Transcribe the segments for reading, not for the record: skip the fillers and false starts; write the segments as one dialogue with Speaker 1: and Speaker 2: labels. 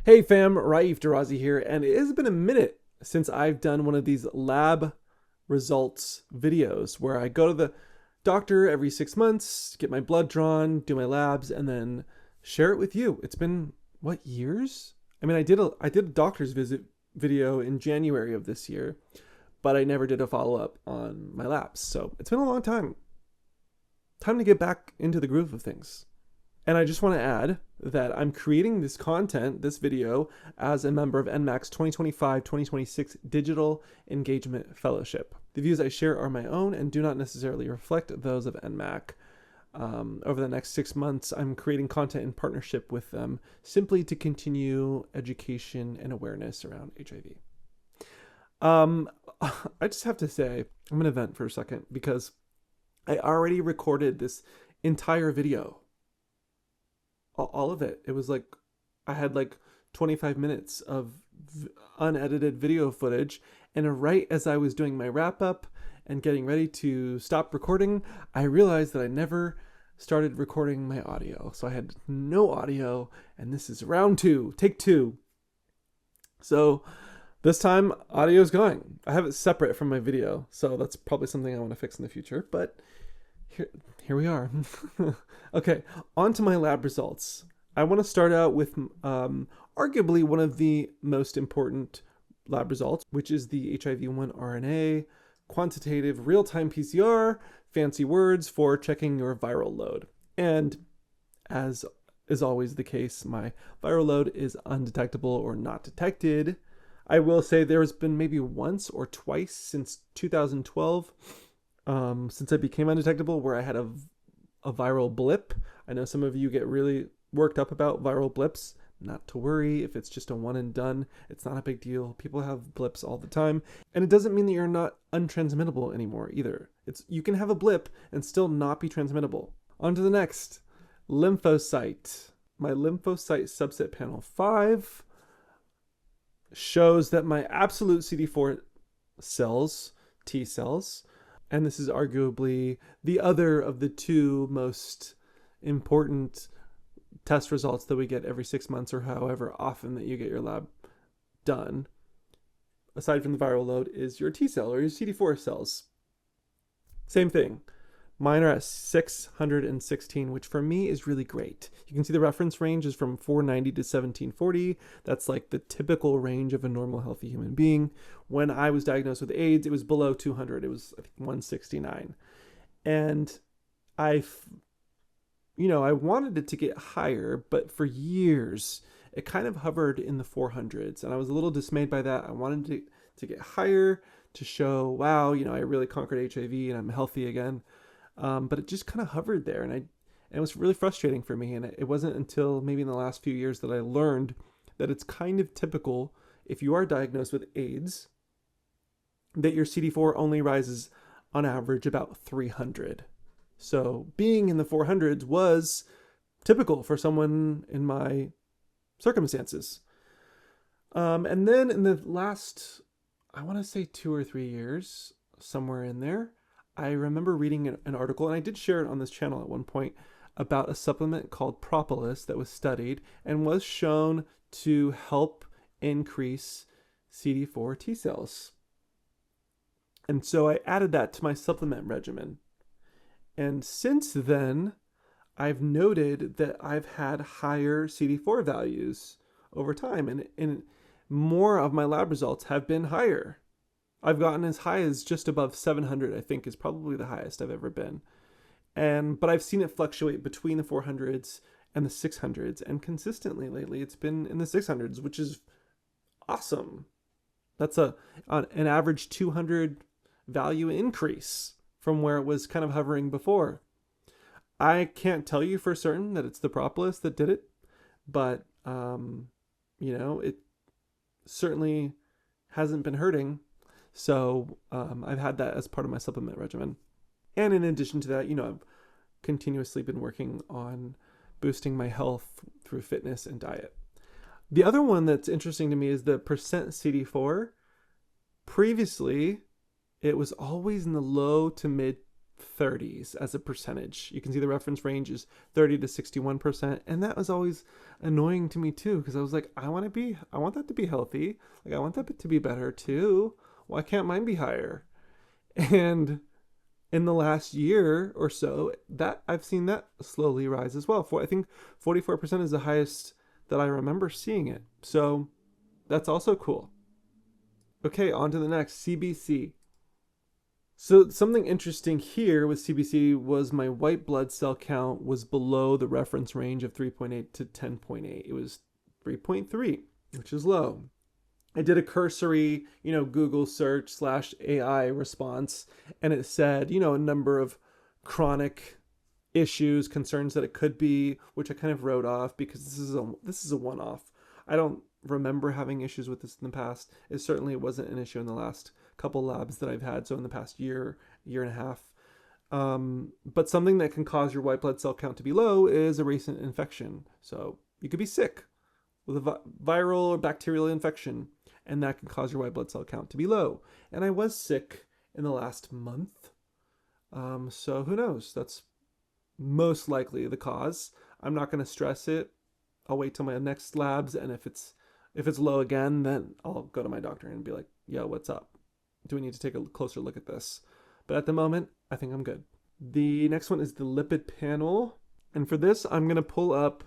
Speaker 1: Hey fam, Raif, Derrazi here, and it has been a minute since I've done one of these lab results videos where I go to the doctor every 6 months, get my blood drawn, do my labs, and then share it with you. It's been, what, years? I mean, I did a doctor's visit video in January of this year, but I never did a follow-up on my labs. So it's been a long time. Time to get back into the groove of things. And I just want to add that I'm creating this content, this video, as a member of NMAC's 2025-2026 Digital Engagement Fellowship. The views I share are my own and do not necessarily reflect those of NMAC. Over the next 6 months, I'm creating content in partnership with them simply to continue education and awareness around HIV. I just have to say, I'm going to vent for a second because I already recorded this entire video. All of it. It was like, I had like 25 minutes of unedited video footage. And right as I was doing my wrap up and getting ready to stop recording, I realized that I never started recording my audio. So I had no audio, and this is round two, take two. So this time audio is going. I have it separate from my video. So that's probably something I want to fix in the future, but here we are. Okay, on to my lab results. I want to start out with arguably one of the most important lab results, which is the HIV-1 RNA quantitative real-time PCR, fancy words for checking your viral load. And as is always the case, my viral load is undetectable or not detected. I will say there has been maybe once or twice since 2012 since I became undetectable where I had a viral blip. I know some of you get really worked up about viral blips. Not to worry, if it's just a one and done, it's not a big deal. People have blips all the time. And it doesn't mean that you're not untransmittable anymore either. You can have a blip and still not be transmittable. On to the next, lymphocyte. My lymphocyte subset panel 5 shows that my absolute CD4 cells, T cells, and this is arguably the other of the two most important test results that we get every 6 months or however often that you get your lab done, aside from the viral load, is your T cell or your CD4 cells. Same thing. Mine are at 616, which for me is really great. You can see the reference range is from 490 to 1740. That's like the typical range of a normal healthy human being. When I was diagnosed with AIDS, it was below 200. It was, I think, 169. And I wanted it to get higher, but for years, it kind of hovered in the 400s. And I was a little dismayed by that. I wanted it to get higher to show, wow, I really conquered HIV and I'm healthy again. But it just kind of hovered there, and it was really frustrating for me. And it wasn't until maybe in the last few years that I learned that it's kind of typical if you are diagnosed with AIDS that your CD4 only rises on average about 300. So being in the 400s was typical for someone in my circumstances. And then in the last, I want to say 2 or 3 years, somewhere in there, I remember reading an article, and I did share it on this channel at one point, about a supplement called propolis that was studied and was shown to help increase CD4 T cells. And so I added that to my supplement regimen. And since then, I've noted that I've had higher CD4 values over time, and more of my lab results have been higher. I've gotten as high as just above 700, I think, is probably the highest I've ever been. But I've seen it fluctuate between the 400s and the 600s, and consistently lately it's been in the 600s, which is awesome. That's an average 200 value increase from where it was kind of hovering before. I can't tell you for certain that it's the propolis that did it, but it certainly hasn't been hurting. So I've had that as part of my supplement regimen. And in addition to that, I've continuously been working on boosting my health through fitness and diet. The other one that's interesting to me is the percent CD4. Previously, it was always in the low to mid 30s as a percentage. You can see the reference range is 30 to 61%. And that was always annoying to me too, because I was like, I want that to be healthy. Like, I want that to be better too. Why can't mine be higher? And in the last year or so, that I've seen that slowly rise as well. I think 44% is the highest that I remember seeing it. So that's also cool. Okay, on to the next, CBC. So something interesting here with CBC was my white blood cell count was below the reference range of 3.8 to 10.8. It was 3.3, which is low. I did a cursory, Google search /AI response, and it said, a number of chronic issues, concerns that it could be, which I kind of wrote off because this is a one-off. I don't remember having issues with this in the past. It certainly wasn't an issue in the last couple labs that I've had. So in the past year and a half. But something that can cause your white blood cell count to be low is a recent infection. So you could be sick with a viral or bacterial infection, and that can cause your white blood cell count to be low. And I was sick in the last month. So who knows? That's most likely the cause. I'm not going to stress it. I'll wait till my next labs, and if it's low again, then I'll go to my doctor and be like, yo, what's up? Do we need to take a closer look at this? But at the moment, I think I'm good. The next one is the lipid panel. And for this, I'm going to pull up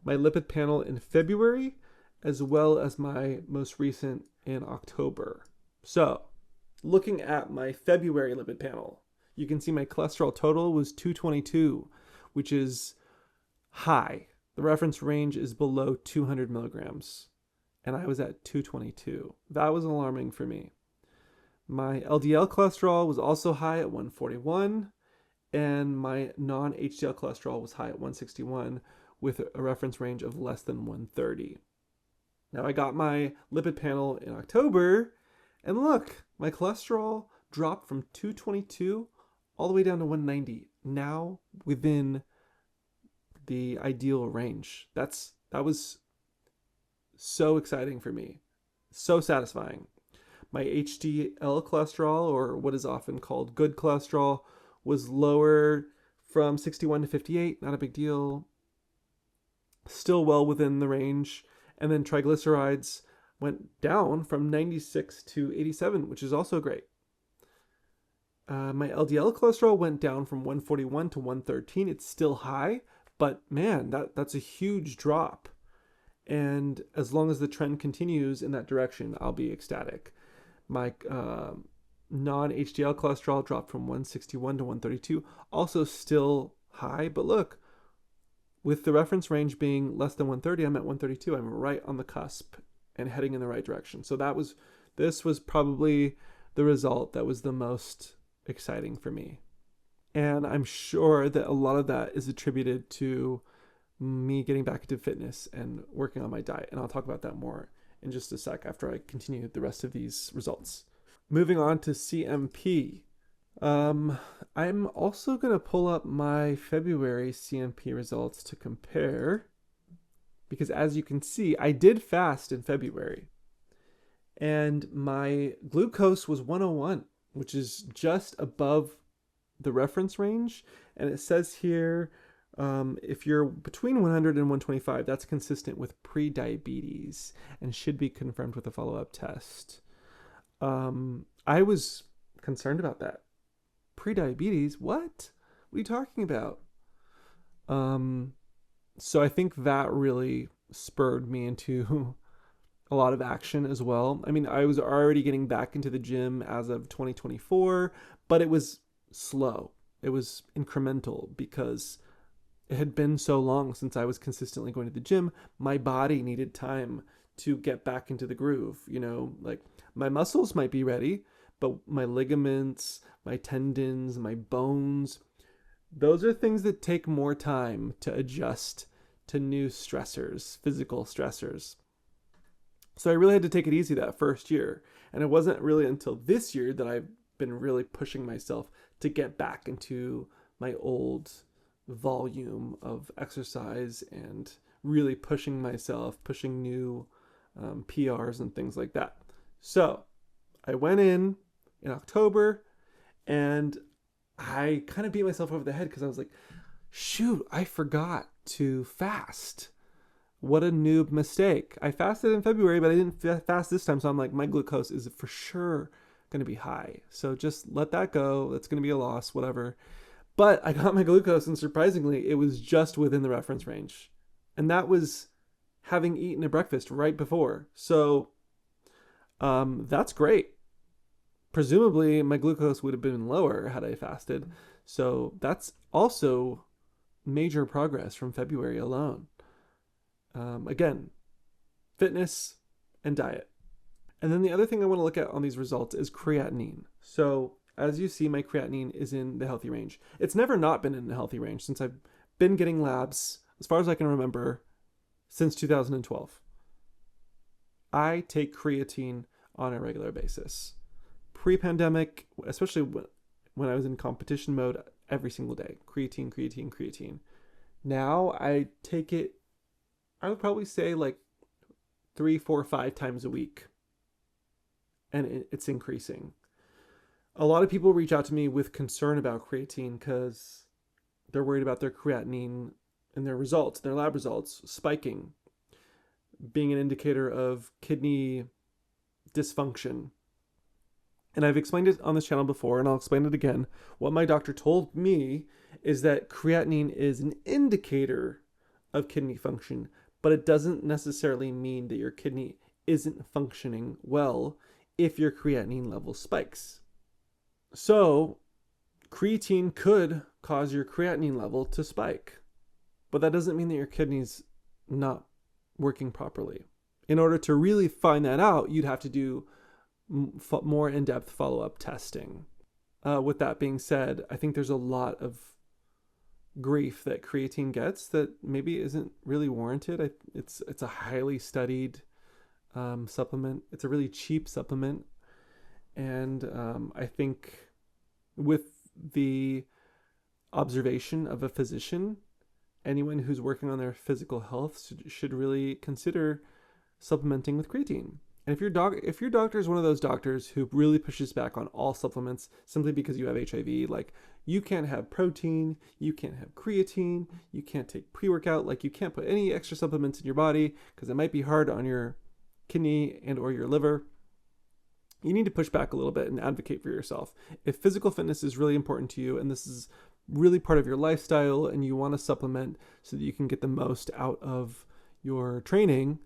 Speaker 1: my lipid panel in February, as well as my most recent in October. So looking at my February lipid panel, you can see my cholesterol total was 222, which is high. The reference range is below 200 milligrams, and I was at 222. That was alarming for me. My LDL cholesterol was also high at 141, and my non-HDL cholesterol was high at 161 with a reference range of less than 130. Now I got my lipid panel in October, and look, my cholesterol dropped from 222 all the way down to 190, now within the ideal range. That was so exciting for me, so satisfying. My HDL cholesterol, or what is often called good cholesterol, was lower from 61 to 58, not a big deal. Still well within the range. And then triglycerides went down from 96 to 87, which is also great. My LDL cholesterol went down from 141 to 113. It's still high, but man, that's a huge drop. And as long as the trend continues in that direction, I'll be ecstatic. My non-HDL cholesterol dropped from 161 to 132, also still high, but look, with the reference range being less than 130, I'm at 132. I'm right on the cusp and heading in the right direction. So this was probably the result that was the most exciting for me. And I'm sure that a lot of that is attributed to me getting back into fitness and working on my diet. And I'll talk about that more in just a sec after I continue the rest of these results. Moving on to CMP. I'm also going to pull up my February CMP results to compare, because as you can see, I did fast in February, and my glucose was 101, which is just above the reference range. And it says here, if you're between 100 and 125, that's consistent with pre-diabetes and should be confirmed with a follow-up test. I was concerned about that. Pre-diabetes? What are you talking about? So I think that really spurred me into a lot of action as well. I mean, I was already getting back into the gym as of 2024, but it was slow. It was incremental because it had been so long since I was consistently going to the gym. My body needed time to get back into the groove. Like my muscles might be ready, but my ligaments, my tendons, my bones, those are things that take more time to adjust to new stressors, physical stressors. So I really had to take it easy that first year. And it wasn't really until this year that I've been really pushing myself to get back into my old volume of exercise and really pushing myself, pushing new PRs and things like that. So I went in October, and I kind of beat myself over the head because I was like, shoot, I forgot to fast. What a noob mistake. I fasted in February, but I didn't fast this time. So I'm like, my glucose is for sure going to be high. So just let that go. That's going to be a loss, whatever. But I got my glucose, and surprisingly, it was just within the reference range. And that was having eaten a breakfast right before. So that's great. Presumably, my glucose would have been lower had I fasted. So that's also major progress from February alone. Again, fitness and diet. And then the other thing I want to look at on these results is creatinine. So as you see, my creatinine is in the healthy range. It's never not been in the healthy range since I've been getting labs, as far as I can remember, since 2012. I take creatine on a regular basis. Pre-pandemic, especially when I was in competition mode, every single day. Creatine. Now I take it, I would probably say like 3, 4, 5 times a week. And it's increasing. A lot of people reach out to me with concern about creatine because they're worried about their creatinine and their results, their lab results spiking, being an indicator of kidney dysfunction. And I've explained it on this channel before, and I'll explain it again. What my doctor told me is that creatinine is an indicator of kidney function, but it doesn't necessarily mean that your kidney isn't functioning well if your creatinine level spikes. So creatine could cause your creatinine level to spike, but that doesn't mean that your kidney's not working properly. In order to really find that out, you'd have to do more in-depth follow-up testing. With that being said, I think there's a lot of grief that creatine gets that maybe isn't really warranted. It's a highly studied supplement. It's a really cheap supplement. And I think with the observation of a physician, anyone who's working on their physical health should really consider supplementing with creatine. And if your doctor is one of those doctors who really pushes back on all supplements simply because you have HIV, like you can't have protein, you can't have creatine, you can't take pre-workout, like you can't put any extra supplements in your body because it might be hard on your kidney and or your liver, you need to push back a little bit and advocate for yourself. If physical fitness is really important to you and this is really part of your lifestyle and you want to supplement so that you can get the most out of your training,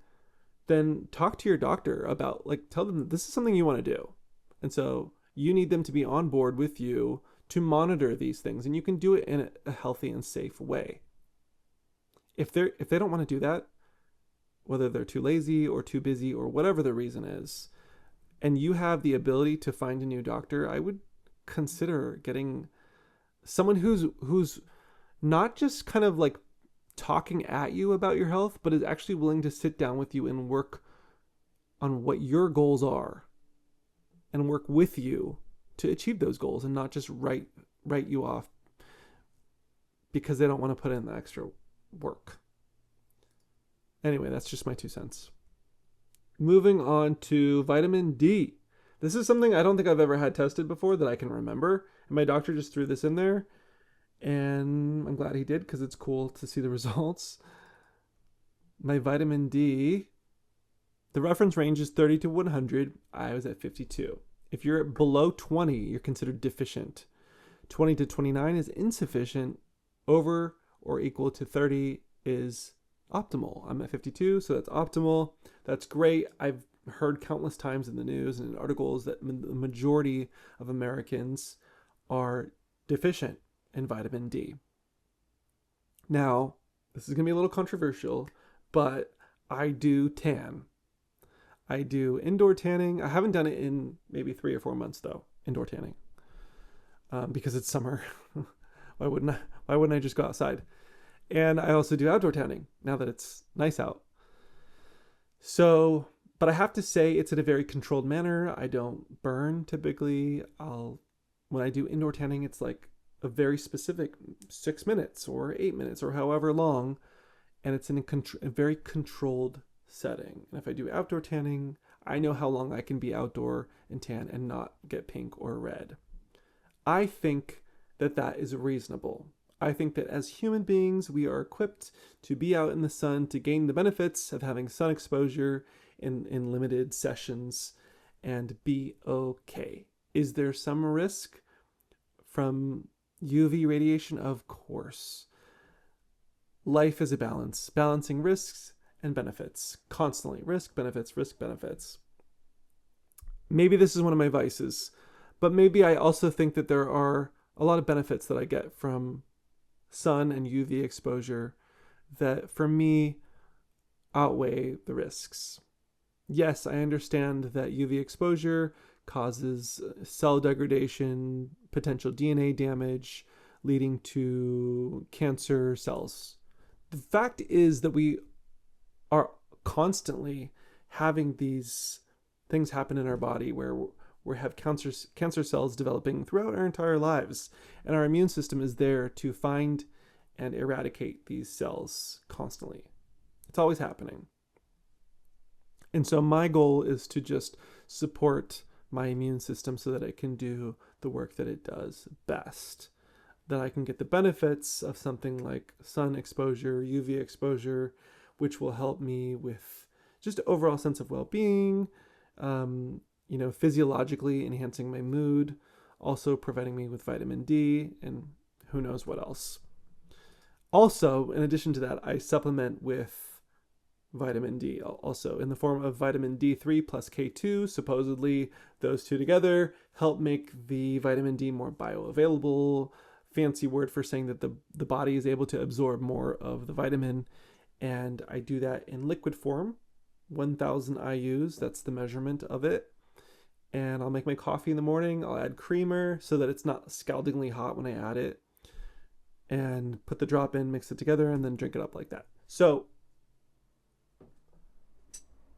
Speaker 1: then talk to your doctor about, like, tell them that this is something you want to do. And so you need them to be on board with you to monitor these things, and you can do it in a healthy and safe way. If they don't want to do that, whether they're too lazy or too busy or whatever the reason is, and you have the ability to find a new doctor, I would consider getting someone who's not just kind of like talking at you about your health, but is actually willing to sit down with you and work on what your goals are and work with you to achieve those goals, and not just write you off because they don't want to put in the extra work. Anyway, that's just my 2 cents. Moving on to vitamin D. This is something I don't think I've ever had tested before that I can remember. And my doctor just threw this in there. And I'm glad he did because it's cool to see the results. My vitamin D, the reference range is 30 to 100. I was at 52. If you're below 20, you're considered deficient. 20 to 29 is insufficient. Over or equal to 30 is optimal. I'm at 52, so that's optimal. That's great. I've heard countless times in the news and in articles that the majority of Americans are deficient in vitamin D. Now, this is going to be a little controversial, but I do tan. I do indoor tanning. I haven't done it in maybe 3 or 4 months though, indoor tanning, because it's summer. Why wouldn't I just go outside? And I also do outdoor tanning now that it's nice out. So, but I have to say it's in a very controlled manner. I don't burn typically. When I do indoor tanning, it's like a very specific 6 minutes or 8 minutes or however long. And it's in a very controlled setting. And if I do outdoor tanning, I know how long I can be outdoor and tan and not get pink or red. I think that that is reasonable. I think that as human beings, we are equipped to be out in the sun to gain the benefits of having sun exposure in limited sessions and be okay. Is there some risk from UV radiation? Of course. Life is a balance, balancing risks and benefits constantly. Risk, benefits, risk, benefits. Maybe this is one of my vices, but maybe I also think that there are a lot of benefits that I get from sun and UV exposure that for me outweigh the risks. Yes, I understand that UV exposure causes cell degradation, potential DNA damage, leading to cancer cells. The fact is that we are constantly having these things happen in our body where we have cancer cells developing throughout our entire lives, and our immune system is there to find and eradicate these cells constantly. It's always happening. And so my goal is to just support my immune system so that it can do the work that it does best. That I can get the benefits of something like sun exposure, UV exposure, which will help me with just overall sense of well-being, physiologically enhancing my mood, also providing me with vitamin D, and who knows what else. Also, in addition to that, I supplement with vitamin D also in the form of vitamin D3 plus K2. Supposedly, those two together help make the vitamin D more bioavailable. Fancy word for saying that the body is able to absorb more of the vitamin. And I do that in liquid form, 1000 IUs. That's the measurement of it. And I'll make my coffee in the morning. I'll add creamer so that it's not scaldingly hot when I add it. And put the drop in, mix it together, and then drink it up like that. So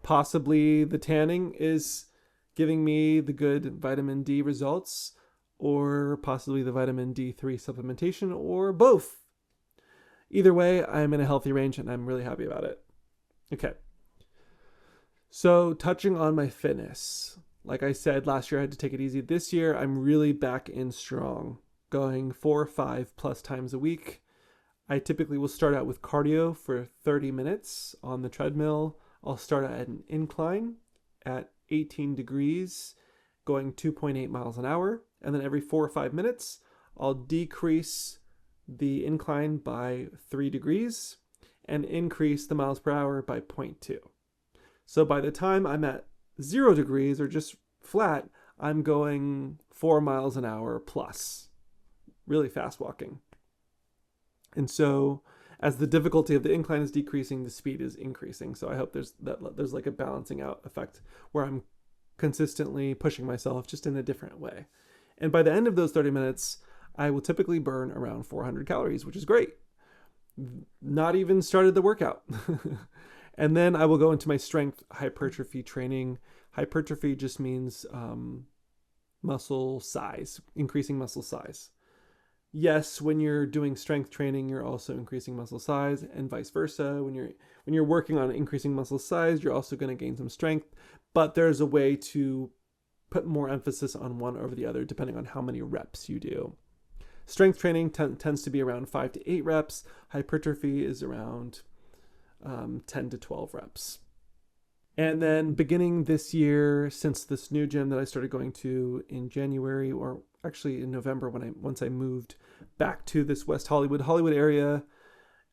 Speaker 1: possibly the tanning is giving me the good vitamin D results, or possibly the vitamin D3 supplementation, or both. Either way, I'm in a healthy range and I'm really happy about it. Okay. So touching on my fitness, like I said, last year I had to take it easy. This year, I'm really back in strong, going 4 or 5 plus times a week. I typically will start out with cardio for 30 minutes on the treadmill. I'll start at an incline at 18 degrees, going 2.8 miles an hour. And then every 4 or 5 minutes, I'll decrease the incline by 3 degrees and increase the miles per hour by 0.2. So by the time I'm at 0 degrees or just flat, I'm going 4 miles an hour plus. Really fast walking. And so as the difficulty of the incline is decreasing, the speed is increasing. So I hope there's like a balancing out effect where I'm consistently pushing myself just in a different way. And by the end of those 30 minutes, I will typically burn around 400 calories, which is great. Not even started the workout. And then I will go into my strength hypertrophy training. Hypertrophy just means muscle size, increasing muscle size. Yes, when you're doing strength training, you're also increasing muscle size, and vice versa. When you're working on increasing muscle size, you're also going to gain some strength. But there's a way to put more emphasis on one over the other, depending on how many reps you do. Strength training tends to be around 5 to 8 reps. Hypertrophy is around 10 to 12 reps. And then beginning this year, since this new gym that I started going to in January, or actually in November once I moved back to this West Hollywood area,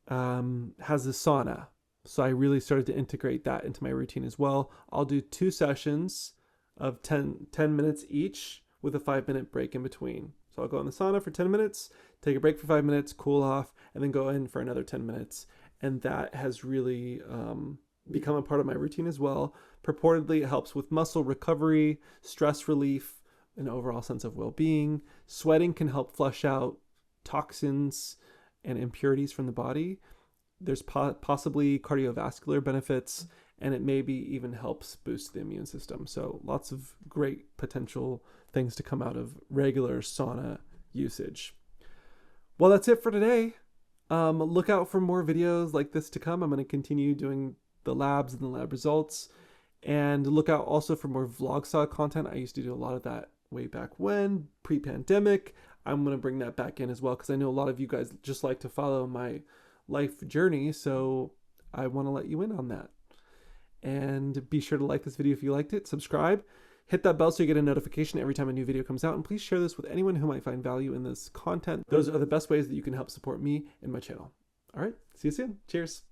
Speaker 1: has a sauna. So I really started to integrate that into my routine as well. I'll do 2 sessions of 10 minutes each with a 5-minute break in between. So I'll go in the sauna for 10 minutes, take a break for 5 minutes, cool off, and then go in for another 10 minutes. And that has really become a part of my routine as well. Purportedly, it helps with muscle recovery, stress relief, an overall sense of well-being. Sweating can help flush out toxins and impurities from the body. There's possibly cardiovascular benefits, and it maybe even helps boost the immune system. So lots of great potential things to come out of regular sauna usage. Well, that's it for today. Look out for more videos like this to come. I'm going to continue doing the labs and the lab results, and look out also for more vlog style content. I used to do a lot of that way back when, pre-pandemic. I'm going to bring that back in as well, because I know a lot of you guys just like to follow my life journey, so I want to let you in on that. And be sure to like this video if you liked it, subscribe, hit that bell so you get a notification every time a new video comes out, and please share this with anyone who might find value in this content. Those are the best ways that you can help support me and my channel. All right, see you soon. Cheers.